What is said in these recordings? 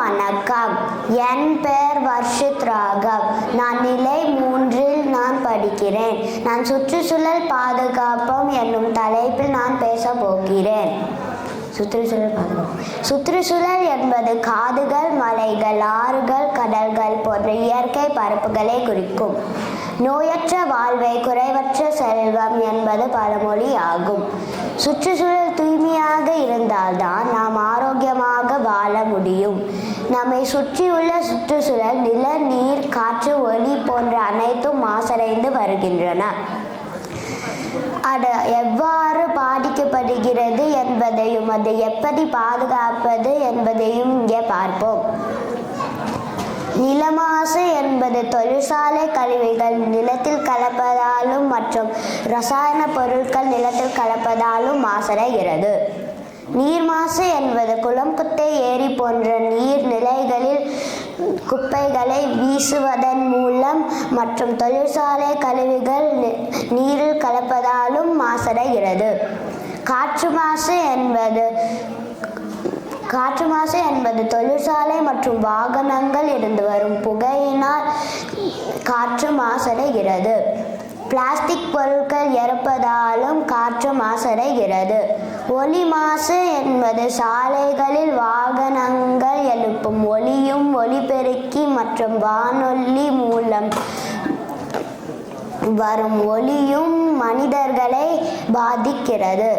வணக்கம். என் பெயர் வர்ஷித் ராகவ். நான் நிலை 3இல் நான் படிக்கிறேன். நான் சுற்றுச்சூழல் பாதுகாப்போம் என்னும் தலைப்பில் நான் பேச போகிறேன். சுற்றுச்சூழல் என்பது காடுகள், மலைகள், ஆறுகள், கடல்கள் போன்ற இயற்கை பரப்புகளை குறிக்கும். நோயற்ற வாழ்வே குறைவற்ற செல்வம் என்பது பழமொழி ஆகும். சுற்றுச்சூழல் தூய்மையாக இருந்தால்தான் நாம் ஆரோக்கியமாக வாழ முடியும். நம்மை சுற்றியுள்ள சுற்றுச்சூழல் நில, நீர், காற்று, ஒளி போன்ற அனைத்தும் மாசடைந்து வருகின்றன. அது எவ்வாறு பாதிக்கப்படுகிறது என்பதையும் அதை எப்படி பாதுகாப்பது என்பதையும் இங்கே பார்ப்போம். நிலமாசு என்பது தொழிற்சாலை கழிவுகள் நிலத்தில் கலப்பதாலும் மற்றும் ரசாயன பொருட்கள் நிலத்தில் கலப்பதாலும் மாசடைகிறது. நீர் மாசு என்பது குளம், குட்டை, ஏரி போன்ற நீர்நிலைகளில் குப்பைகளை வீசுவதன் மூலம் மற்றும் தொழிற்சாலை கழிவுகள் நீரில் கலப்பதாலும் மாசடைகிறது. காற்று மாசு என்பது தொழிற்சாலை மற்றும் வாகனங்கள் இருந்து வரும் புகையினால் காற்று மாசடைகிறது. பிளாஸ்டிக் பொருட்கள் எரிப்பதாலும் காற்று மாசடைகிறது. ஒலி மாசு என்பது சாலைகளில் வாகனங்கள் எழுப்பும் ஒலியும் ஒலிபெருக்கி மற்றும் வானொலி மூலம் வரும் ஒலியும் மனிதர்களை பாதிக்கிறது.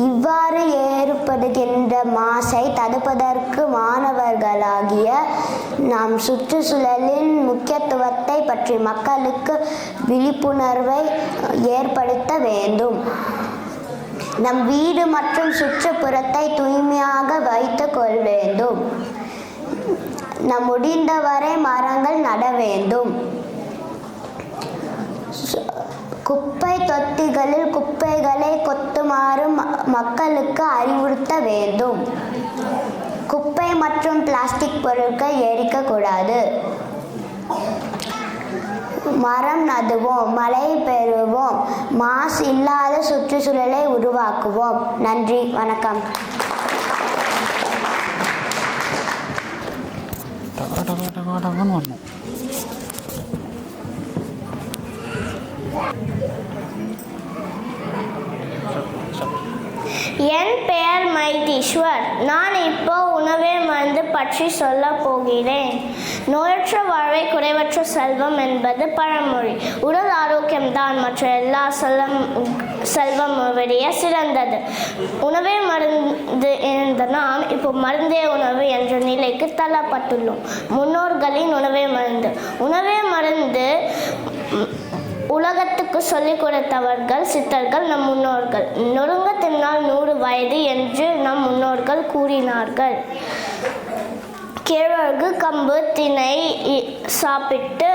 இவ்வாறு ஏற்படுகின்ற மாசை தடுப்பதற்கு மாணவர்களாகிய நாம் சுற்றுச்சூழலின் முக்கியத்துவத்தை பற்றி மக்களுக்கு விழிப்புணர்வை ஏற்படுத்த வேண்டும். நம் வீடு மற்றும் சுற்றுப்புறத்தை தூய்மையாக வைத்துக் கொள்ள வேண்டும். நாம் முடிந்தவரை மரங்கள் நட வேண்டும். குப்பை தொட்டிகளில் குப்பைகளை கொத்துமாறு மக்களுக்கு அறிவுறுத்த வேண்டும். குப்பை மற்றும் பிளாஸ்டிக் பொருட்கள் எரிக்கக்கூடாது. மரம் நடுவோம், மழை பெறுவோம், மாசு இல்லாத சுற்றுச்சூழலை உருவாக்குவோம். நன்றி, வணக்கம். என் பெயர் மைதீஸ்வர். நான் இப்போ உணவே மருந்து பற்றி சொல்ல போகிறேன். நோயற்ற வாழ்வை குறைவற்ற செல்வம் என்பது பழமொழி. உடல் ஆரோக்கியம்தான் மற்ற எல்லா செல்வம் விட சிறந்தது. உணவே மருந்து என்ற நாம் இப்போ மருந்தே உணவு என்ற நிலைக்கு தள்ளப்பட்டுள்ளோம். முன்னோர்களின் உணவே மருந்து உலகத்துக்கு சொல்லிக் கொடுத்தவர்கள் சித்தர்கள், நம் முன்னோர்கள். நொறுங்க தின்னால் 100 வயது என்று நம் முன்னோர்கள் கூறினார்கள். கேழ்வரகு, கம்பு, திணை சாப்பிட்டு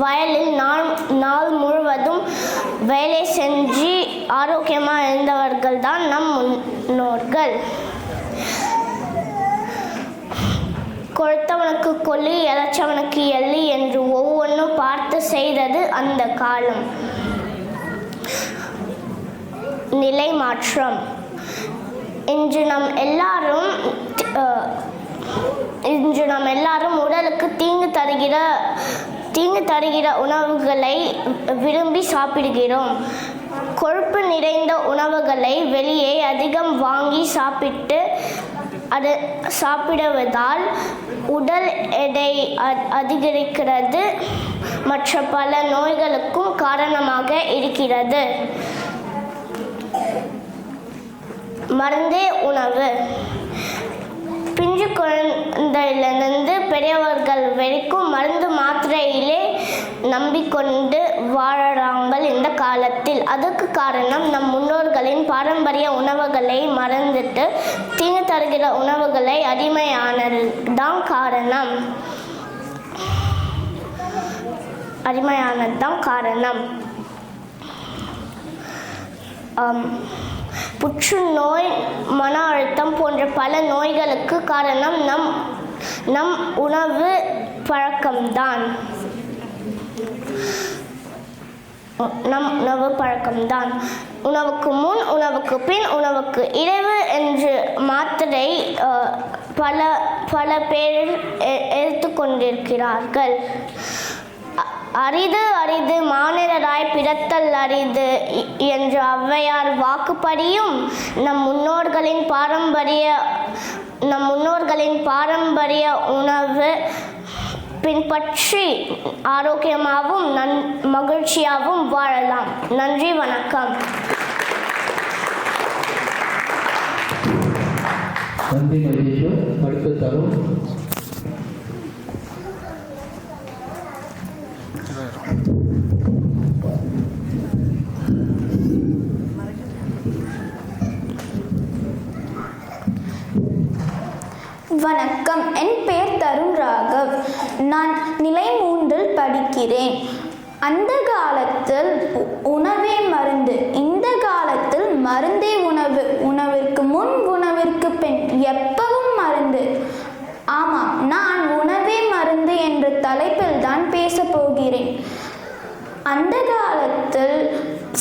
வயலில் நாள் முழுவதும் வேலை செஞ்சு ஆரோக்கியமாக இருந்தவர்கள் தான் நம் முன்னோர்கள். கொழுத்தவனுக்கு கொல்லி, இளைச்சவனுக்கு எள்ளி என்று ஒவ்வொன்றும் பார்த்து செய்தது அந்த காலம். நிலை மாற்றம். இன்று நாம் எல்லாரும் உடலுக்கு தீங்கு தருகிற உணவுகளை விரும்பி சாப்பிடுகிறோம். கொழுப்பு நிறைந்த உணவுகளை வெளியே அதிகம் வாங்கி சாப்பிடுவதால் உடல் எடை அதிகரிக்கிறது. மற்ற பல நோய்களுக்கும் காரணமாக இருக்கிறது. மருந்தே உணவு. பிஞ்சு குழந்தையிலிருந்து பெரியவர்கள் வரைக்கும் மருந்து மாத்திரையிலே நம்பிக்கொண்டு வாழறாங்க இந்த காலத்தில். அதுக்கு காரணம் நம் முன்னோர்களின் பாரம்பரிய உணவுகளை மறந்துட்டு தீங்கு தருகிற உணவுகளை அடிமையானதுதான் காரணம். புற்றுநோய், மன அழுத்தம் போன்ற பல நோய்களுக்கு காரணம் நம் உணவு பழக்கம்தான். உணவுக்கு முன், உணவுக்கு பின், உணவுக்கு இடைவு என்று மாத்திரை பல பேர் எடுத்துக்கொண்டிருக்கிறார்கள். அரிது அரிது மானிடராய் பிறத்தல் அரிது என்ற ஔவையார் வாக்குப்படியும் நம் முன்னோர்களின் பாரம்பரிய உணவு பின்பற்றி ஆரோக்கியமாகவும் மகிழ்ச்சியாகவும் வாழலாம். நன்றி, வணக்கம். நன்றி மகேஸ்வர். அடுத்த தரும் வணக்கம். என் பெயர் தருண் ராகவ். நான் நிலை 3 படிக்கிறேன். அந்த காலத்தில் உணவே மருந்து, இந்த காலத்தில் மருந்தே உணவு. உணவிற்கு முன் உணவிற்கு பின் எப்பவும் மருந்து. ஆமாம், நான் உணவே மருந்து என்ற தலைப்பில் தான் பேச போகிறேன். அந்த காலத்தில்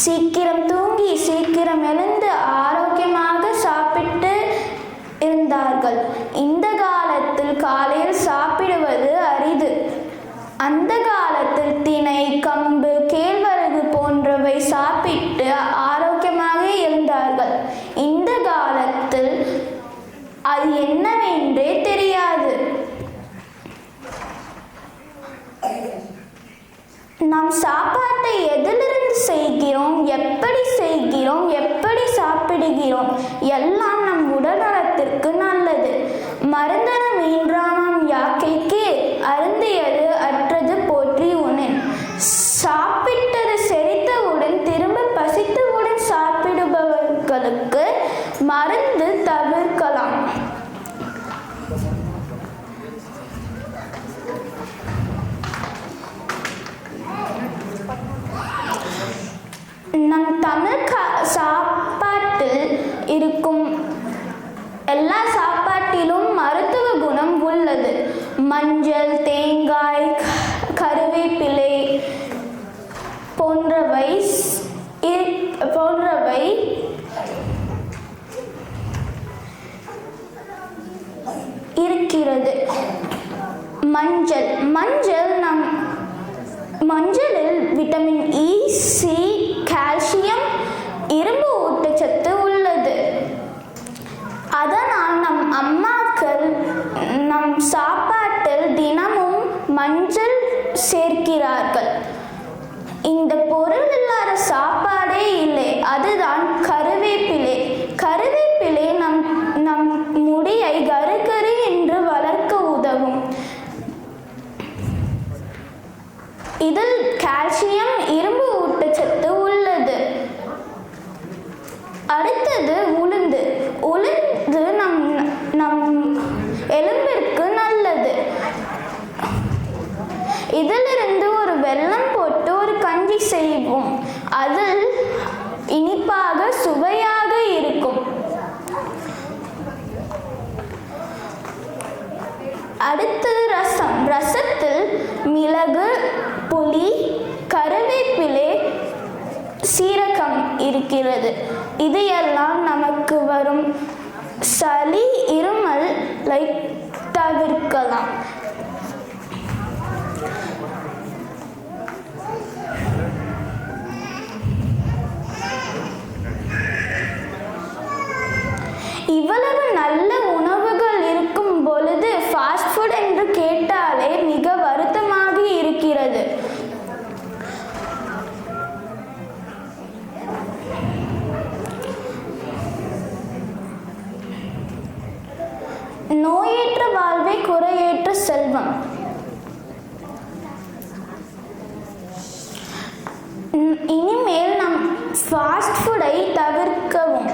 சீக்கிரம் தூங்கி சீக்கிரம் எழுந்து ஆரோக்கியமாக சாப்பிட்டு இருந்தார்கள். இந்த காலத்தில் காலையில் சாப்பிடுவது அரிது. அந்த காலத்தில் திணை, கம்பு, கேழ்வரகு போன்றவை சாப்பிட்டு ஆரோக்கியமாக இருந்தார்கள். இந்த காலத்தில் அது என்னவென்றே தெரியாது. நாம் சாப்பாட்டை எதிலிருந்து செய்கிறோம், எப்படி சாப்பிடுகிறோம் எல்லாம் நம் உடல் நலத்திற்கு நல்லது. மருந்தனம் ஈன்றானாம் யாக்கைக்கு அருந்தியது அற்றது போற்றி உணன். சாப்பிட்டது செரித்தவுடன் திரும்ப பசித்தவுடன் சாப்பிடுபவர்களுக்கு மருந்து தவிர்க்கலாம். நம் தமிழ் சாப்பாட்டில் இருக்கும் எல்லா சாப்பாட்டிலும் மருத்துவ குணம் உள்ளது. மஞ்சள், தேங்காய், கருவேப்பிலை போன்றவை இருக்கிறது. மஞ்சளில் விட்டமின் இ, சி, கால்சியம், இரும்பு ஊட்டச்சத்து உள்ளது. அதனால் நம் அம்மாக்கள் நம் சாப்பாட்டில் தினமும் மஞ்சள் சேர்க்கிறார்கள். இந்த பொருள் இல்லாத சாப்பாடே இல்லை. அதுதான் கருவேப்பிலை. கருவேப்பிலை நம் முடியை கரு என்று வளர்க்க உதவும். இதில் கால்சியம், இரும்பு ஊட்டச்சத்து உள்ளது. அடுத்தது உளுந்து. உளுந்து நம் எலும்பிற்கு நல்லது. இதிலிருந்து ஒரு வெல்லம் போட்டு ஒரு கஞ்சி செய்வோம். அதில் இனிப்பாக சுவையாக இருக்கும். அடுத்தது ரசம். ரசத்தில் மிளகு, புளி, கருவேப்பிலை, சீரகம் இருக்கிறது. இது எல்லாம் நமக்கு வரும் சளி, இருமலை தவிர்க்கலாம். இவ்வளவு நல்ல உணவுகள் இருக்கும் பொழுது ஃபாஸ்ட் ஃபுட் என்று கேட்டாலே மிக வருத்தமாக இருக்கிறது. நோயற்ற வாழ்வே குறையற்ற செல்வம். இனிமேல் நம் ஃபாஸ்ட் ஃபுட்டை தவிர்க்கவும்.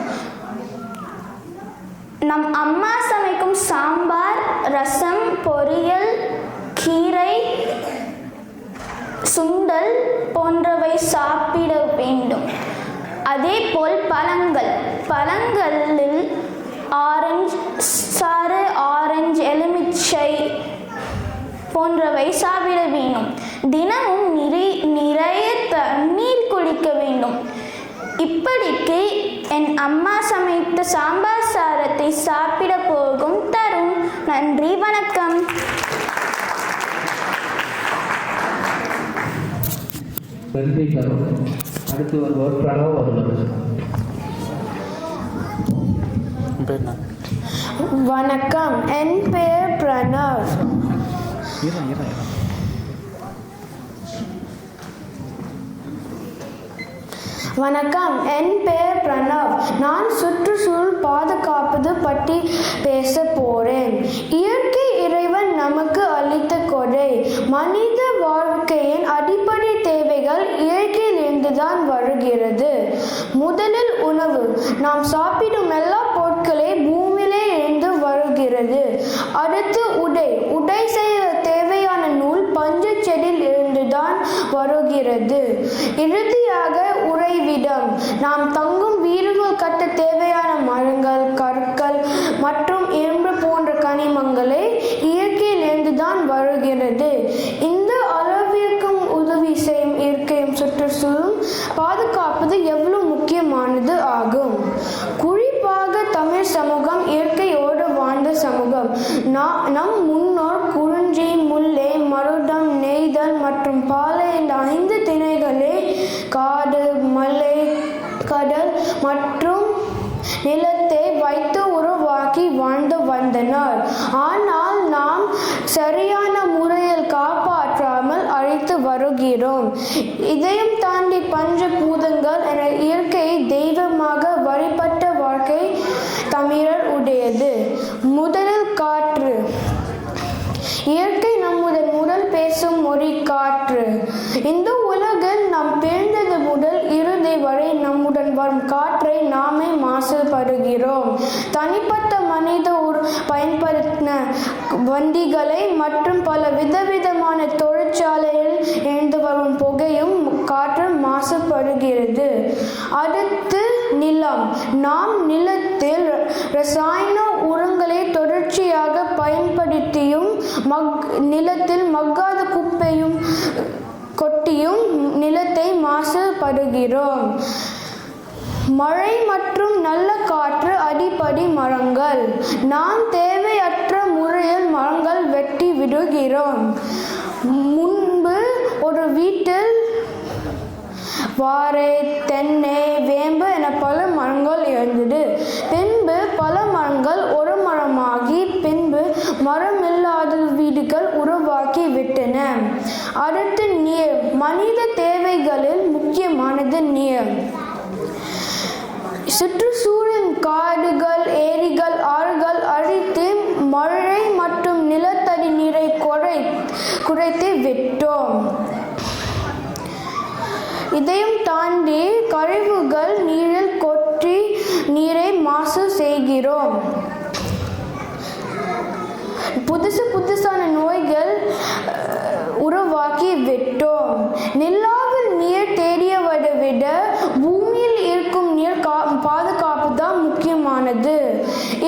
நம் அம்மா சமைக்கும் சாம்பார், ரசம், பொரியல், கீரை, சுண்டல் போன்றவை சாப்பிட வேண்டும். அதே போல் பழங்களில் ஆரஞ்சு சாறு, ஆரஞ்சு, எலுமிச்சை போன்றவை சாப்பிட வேண்டும். தினமும் நிறைய தண்ணீர் குடிக்க வேண்டும். இப்படிக்கு என் அம்மா சமைத்த சாம்பார் சாதத்தை சாப்பிட போகும் தருண். நன்றி, வணக்கம். நன்றி தருண். அடுத்து வருவோர் பிரணவ் அவர்கள். வணக்கம், என் பெயர் பிரணவ். வணக்கம், என் பெயர் பிரணவ். நான் சுற்றுச்சூழல் பாதுகாப்பது பற்றி பேச போறேன். இயற்கை இறைவன் நமக்கு அளித்த கொடை. மனித வாழ்க்கையின் அடிப்படை தேவைகள் இயற்கையிலிருந்துதான் வருகிறது. முதலில் உணவு. நாம் சாப்பிடும் எல்லா பொருட்களே பூமியிலே இருந்து வருகிறது. அடுத்து உடை செய்ய தேவையான நூல் பஞ்சு செடியில் இருந்துதான் வருகிறது. இறுதியாக உறைவிடம். நாம் தங்கும் வீடுகள் கட்ட தேவையான மரங்கள், கற்கள் மற்றும் இரும்பு போன்ற கனிமங்களே இயற்கையில் இருந்துதான் வருகிறது. இந்த அளவிற்கும் உதவி செய்யும் இயற்கையும் சுற்றுச்சூழலும் பாதுகாப்பது எவ்வளவு முக்கியமானது ஆகும். குறிப்பாக தமிழ் சமூகம் இயற்கையோடு வாழ்ந்த சமூகம். நம் முன்னோர் குறிஞ்சி, முல்லை, மருதம், நெய்தல் மற்றும் பாலை என்ற 5 திணைகளே காடு, மலை, கடல் மற்றும் நிலத்தை வைத்து உருவாக்கி வாழ்ந்து வந்தனர். ஆனால் நாம் சரியான முறையில் காப்பாற்றாமல் அழித்து வருகிறோம். இதையும் தாண்டி பஞ்ச பூதங்கள் என இயற்கையை தெய்வமாக வழிபட்ட வாழ்க்கை தமிழர் உடையது. முதலில் காற்று. இயற்கை நம்முடன் முதல் பேசும் மொழி காற்று. இந்த உலகில் நாம் பிறந்தது முதல் இறுதி வரை நம்முடன் வரும் காற்றை நாமே மாசுபடுகிறோம். தனிப்பட்ட மனித பயன்படுத்தின வண்டிகளை மற்றும் பல விதவிதமான தொழிற்சாலையில் இருந்து வரும் புகையும் காற்று மாசுபடுகிறது. அடுத்து நிலம். நாம் நிலத்தில் ரசாயன உரங்களை தொடர்ச்சியாக பயன்படுத்தியும் நிலத்தில் மக்காத குப்பையும் கொட்டியும் நிலத்தை மாசுபடுகிறோம். மழை மற்றும் நல்ல காற்று அடிப்படை மரங்கள். நாம் தேவையற்ற முறையில் மரங்கள் வெட்டி விடுகிறோம். முன்பு ஒரு வீட்டில் வாழை, தென்னை, வேம்பு என பல மரங்கள் இருந்தது. பின்பு பல மரங்கள் ஒரு மரமாகி பின்பு மரமில்லாத வீடுகள் உருவாக்கி விட்டன. அடுத்து நீர். மனித தேவைகளில் முக்கியமானது நீர். சுற்றுச்சூழல் காடுகள், ஏரிகள், ஆறுகள் அழித்து மழை மற்றும் நிலத்தடி நீரை குறைத்து விட்டோம். இதையும் தாண்டி கழிவுகள் நீரில் கொட்டி நீரை மாசு செய்கிறோம். புதுசான நோய்கள் உருவாக்கி விட்டோம். நிலாவில் நீர் தேடியவதை விட பூமியில் இருக்கும் நீர் பாதுகாப்பு தான் முக்கியமானது.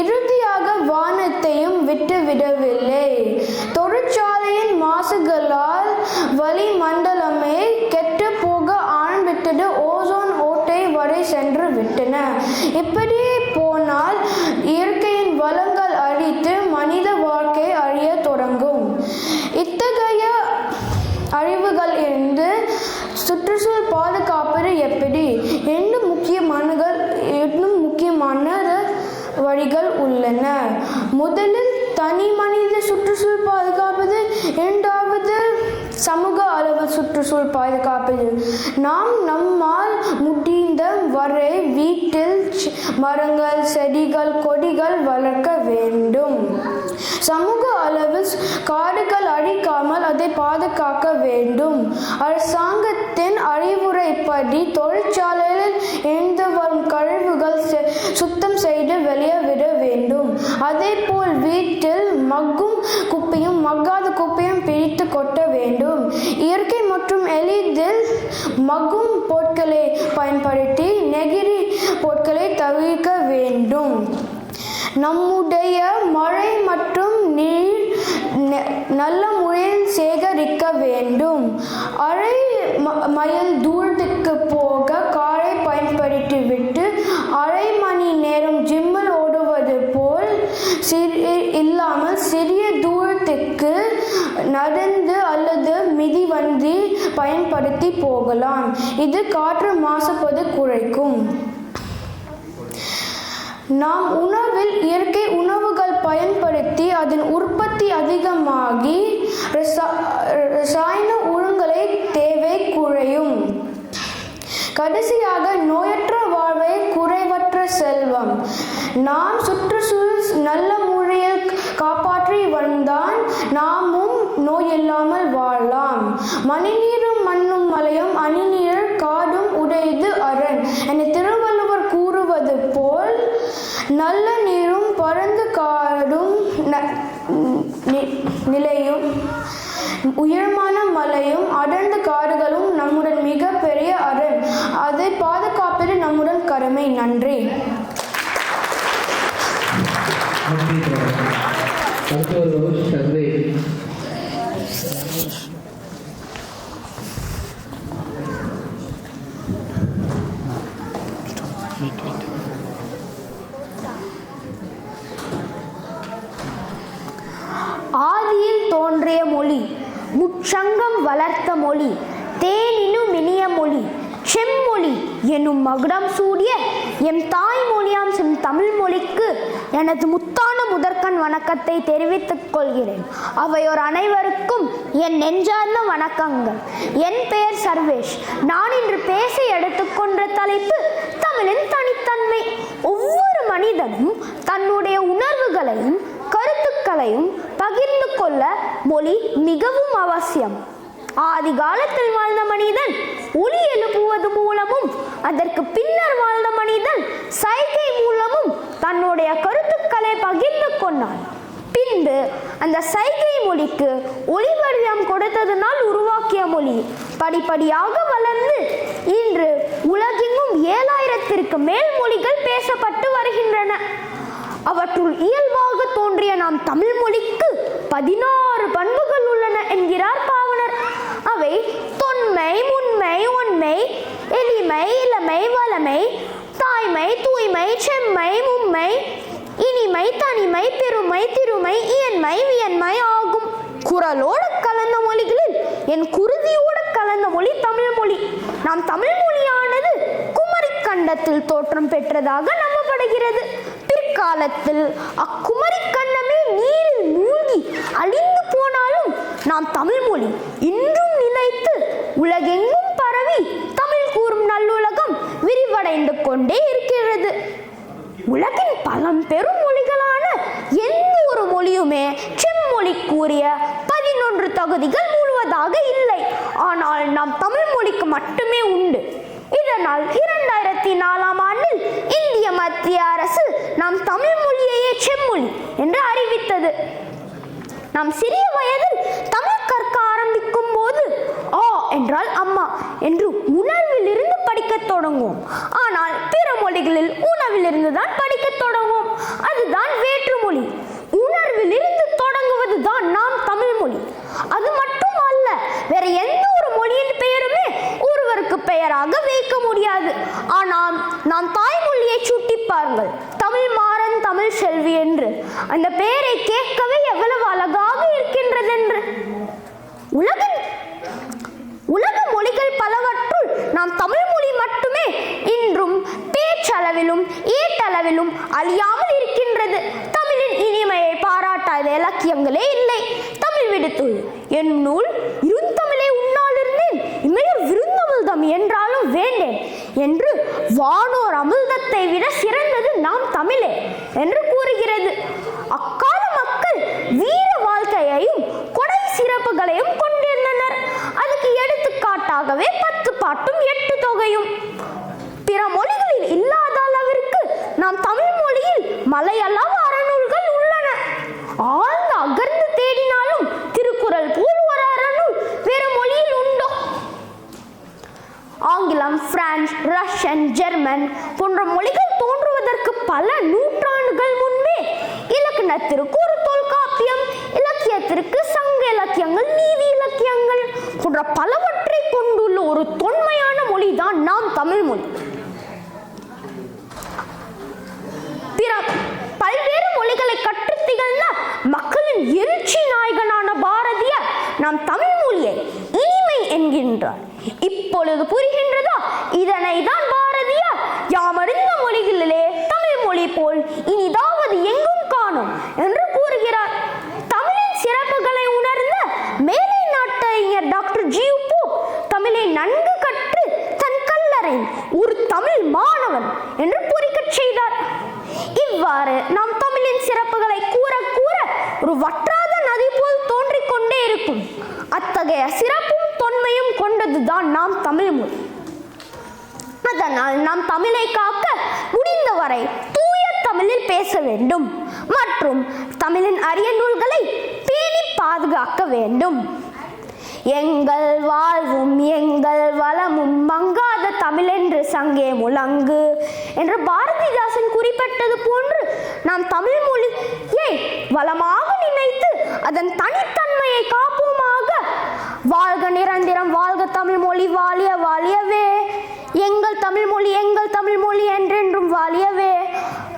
இறுதியாக வானத்தையும் விட்டு விடவில்லை. தொழிற்சாலையின் மாசுகளால் வளிமண்டலமே கெட்டு போக ஆரம்பித்தது. ஓசோன் ஓட்டை வரை சென்று விட்டன. இப்படியே போனால் இயற்கையின் வளங்கள் அழித்து மனித வாழ்க்கை அழிய தொடங்கும். இத்தகைய அழிவுகள் இருந்து சுற்றுச்சூழல் பாதுகாப்பது எப்படி? இன்னும் முக்கியமான வழிகள் உள்ளன. முதலில் தனி மனித சுற்றுச்சூழல் பாதுகாப்பது. இரண்டாவது சமூக அளவு சுற்றுச்சூழல் பாதுகாப்பது. நாம் நம்மால் முடிந்த வரை வீட்டில் மரங்கள், செடிகள், கொடிகள் வளர்க்க வேண்டும். சமூக அளவில் காடுகள் அழிக்காமல் அதை பாதுகாக்க வேண்டும். அரசாங்கத்தின் அறிவுரைப்படி தொழிற்சாலையில் இருந்து வரும் கழிவுகள் சுத்தம் செய்து வெளியே விட வேண்டும். அதே போல் வீட்டில் மக்கும் குப்பையும் மக்காத குப்பையும் பிரித்து கொட்ட வேண்டும். இயற்கை மற்றும் எளிதில் மக்கும் பொருட்களை பயன்படுத்தி நெகிழி பொருட்களை தவிர்க்க வேண்டும். நம்முடைய மழை மற்றும் நீர் நல்ல முறையில் சேகரிக்க வேண்டும். அரை மைல் தூரத்துக்கு போக காரை பயன்படுத்திவிட்டு அரை மணி நேரம் ஜிம்மில் ஓடுவது போல் இல்லாமல் சிறிய போகலாம். இது காற்று மாசுபடுவதை குறைக்கும். நாம் உணவில் இயற்கை உணவுகள் பயன்படுத்தி அதன் உற்பத்தி அதிகமாகி ரசாயன உரங்களை தேவை குறையும். கடைசியாக நோயற்ற வாழ்வே குறைவற்ற செல்வம். நாம் சுற்றுச்சூழல் நல்ல முறையில் காப்பாற்றி வந்தால் நாமும் நோய் இல்லாமல் வாழலாம். மணிநீரும் மண்ணும் மலையும் அணிநீர் காடும் உடையது அரண் என திருவள்ளுவர் கூறுவது போல் நல்ல நீரும் பரந்து காடும் நிலையும் உயரமான மலையும் அடர்ந்த காடுகளும் நம்முடன் மிக பெரிய அரண். அதை பாதுகாப்பது நம்முடன் கடமை. நன்றி. ஆதியில் தோன்றிய மொழி, முச்சங்கம் வளர்த்த மொழி, தேனினும் இனிய மொழி, செம்மொழி என்னும் மகுடம் சூடிய எம் தாய்மொழியாம் தமிழ் மொழிக்கு எனது முத்தான முதற்கண் வணக்கத்தை தெரிவித்துக் கொள்கிறேன். அவையோர் அனைவருக்கும் என் நெஞ்சார்ந்த வணக்கங்கள். என் பெயர் சர்வேஷ். நான் இன்று பேச எடுத்துக்கொண்ட தலைப்பு தமிழின் தனித்தன்மை. ஒவ்வொரு மனிதனும் தன்னுடைய உணர்வுகளையும் கருத்துக்களையும் பகிர்ந்து கொள்ள மொழி மிகவும் அவசியம். ஆதி காலத்தில் வாழ்ந்த மனிதன் ஒலி எழுப்புவது மூலமும் அதற்கு பின்னர் வாழ்ந்த மனிதன் சைகை மூலமும் தன்னுடைய கருத்துக்களை பகிர்ந்து கொண்டான். பின்பு அந்த சைகை மொழிக்கு ஒலி வடிவம் கொடுத்ததனால் உருவாக்கிய மொழி படிப்படியாக வளர்ந்து இன்று உலகெங்கும் 7000ற்கு மேல் மொழிகள் பேசப்பட்டு வருகின்றன. அவற்றுள் இயல்பாக தோன்றிய நாம் தமிழ் மொழிக்கு 16 பண்புகள் உள்ளன என்கிறார் பாவனர். அவை தொன்மை, முன்மை, ஒன்மை, எளிமை, இளமை, வளமை, தாய்மை, தூய்மை, செம்மை, மும்மை, இனிமை, தனிமை, பெருமை, திருமை, இயன்மை, வியன்மை ஆகும். குரலோடு கலந்த மொழிகளில் என் குருதியோடு கலந்த மொழி தமிழ் மொழி. நாம் தமிழ் மொழியானது குமரி கண்டத்தில் தோற்றம் பெற்றதாக நம்பப்படுகிறது. பிற்காலத்தில் அக்குமரி கண்டமே நீரில் மூழ்கி அழிந்து போனாலும் நாம் தமிழ் மொழி இன்றும் நிலைத்து உலகெங்கும் பரவி தமிழ் கூறும் நல்லுலகம் விரிவடைந்து கொண்டே இருக்கிறது. உலகின் பழம்பெரும் மொழிகளான எந்த ஒரு மொழியுமே செம்மொழி கூறிய 11 தகுதிகள் முழுவதாக இல்லை. ஆனால் நாம் தமிழ் மொழிக்கு மட்டுமே உண்டு. இதனால் 2004ஆம் ஆண்டில் இந்திய மத்திய அரசு நாம் தமிழ் மொழியையே செம்மொழி என்று அறிவித்தது. நாம் சிறிய வயதில் தமிழ் கற்க ஆரம்பிக்கும் போது ஆ என்றால் அம்மா என்று உணர்விலிருந்து படிக்க தொடங்குவோம். ஆனால் பிற மொழிகளில் உணவிலிருந்து தான் படிக்க தொடங்குவோம். அதுதான் வேற்று மொழி. உணர்விலிருந்து தொடங்குவது தான் நாம் தமிழ் மொழி. அது மட்டும் அல்ல, வேற எந்த ஒரு மொழியின் பெயருமே ஒருவருக்கு பெயராக வைக்க முடியாது. ஆனால் நாம் தாய்மொழியை சுட்டி பாருங்கள், தமிழ் மாறன், தமிழ் செல்வி என்று. அந்த பெயரை கேட்கவே எவ்வளவு அழகாக இருக்கின்றது என்று. உலக மொழிகள் பலவற்றுள் நாம் தமிழ் மொழி மட்டுமே இன்றும் பேச்சளவிலும் ஏட்டளவிலும் அழியாமல் இருக்கின்றது. தமிழின் இனிமையை பாராட்டாத இலக்கியங்களே இல்லை. தமிழ் விடுத்துள் என் நூல் இருந்தமிழே உன்னால் இருந்தேன் இமையோர் விருந்தமிழ்தம் என்றாலும் வேண்டேன் என்று வானோர் அமிழ்தத்தை விட சிறந்தது நாம் தமிழே என்று கூறுகிறது. அக்கால மக்கள் வீர வாழ்க்கையையும் கொடை சிறப்புகளையும் கொண்டிருந்தனர். அதுக்கு எடுத்துக்காட்டாகவே 10 பாட்டும் 8 தொகையும். பிற மொழிகளில் இல்லாத அளவிற்கு நாம் தமிழ் மொழியில் மலையளவு அறநூல்கள் உள்ளன. ஆழ்ந்து அகர்ந்து தேடினாலும் திருக்குறள் போல் ஒரு அறநூல் வேறு மொழியில் உண்டோ? ஆங்கிலம், பிரான்ஸ், ரஷ்யன், ஜெர்மன் போன்ற மொழிகள் தோன்றுவதற்கு பல நூற்றாண்டுகள் முன்பே இலக்கணத்திற்கு ஒரு தொல்காப்பியம், இலக்கியத்திற்கு சங்க இலக்கியங்கள், நீதி இலக்கியங்கள் போன்ற பலவற்றை கொண்டுள்ள ஒரு தொன்மையான மொழிதான் நாம் தமிழ் மொழி. பிற பல்வேறு மொழிகளை கற்று திகழ்ந்த மக்களின் எழுச்சி நாயகனான பாரதியார் நாம் தமிழ் மொழியை இனிமை என்கின்றார். இப்பொழுது புரிகின்றதா? இதனை தான் பாரதியார் யாமறிந்த மொழிகளிலே தமிழ் மொழி போல் இனிதாவது எங்கும் காணும் என்று கூறுகிறார். தமிழின் சிறப்புகளை உணர்ந்த மேலை நாட்டறிஞர் டாக்டர் ஜியு போப் தமிழை நன்கு கற்று தன் கல்லறை ஒரு தமிழ் மாணவன் என்று பொறிக்கச் செய்தார். இவ்வாறு நாம் தமிழின் சிறப்புகளை கூற கூற ஒரு வற்றாத நதி போல் தோன்றிக் கொண்டே இருக்கும். அத்தகைய சிறப்பும் தொன்மையும் கொண்டதுதான் நாம் தமிழ் மொழி. அதனால் நாம் தமிழை காக்க முடிந்தவரை தூய தமிழில் பேச வேண்டும் மற்றும் தமிழின் அரிய நூல்களை பேணி பாதுகாக்க வேண்டும். எங்கள் வாழ்வும் எங்கள் வளமும் மங்காத தமிழென்று சங்கே முழங்கு என்று பாரதிதாசன் குறிப்பிட்டது போன்று நாம் தமிழ் மொழியை வளமாக நினைத்து அதன் தனித்தன்மையை காப்போமாக. வாழ்க நிரந்தரம், வாழ்க தமிழ் மொழி, வாழிய வாழியவே. எங்கள் தமிழ் மொழி என்றென்றும் வாழியவே.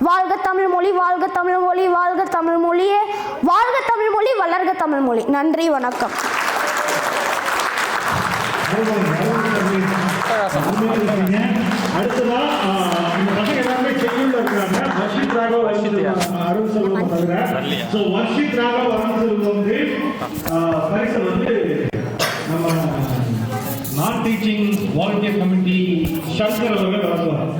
வாழ்க தமிழ் மொழி, வாழ்க தமிழ் மொழி, வாழ்க தமிழ் மொழியே. வாழ்க தமிழ் மொழி, வளர்க தமிழ் மொழி. நன்றி, வணக்கம். அடுத்ததா இந்த பசங்க எல்லாமே செல்லுள்ள இருக்காங்க. வர்ஷித் ராகவ் அருண் செல்வம் தவிர வர்ஷித் ராகவ் அருண் செல்வம் வந்து பரிசு வந்து நம்ம நான் டீச்சிங் வாலண்டியர் கமிட்டி சங்கர் அவர்கள் வழங்குவார்.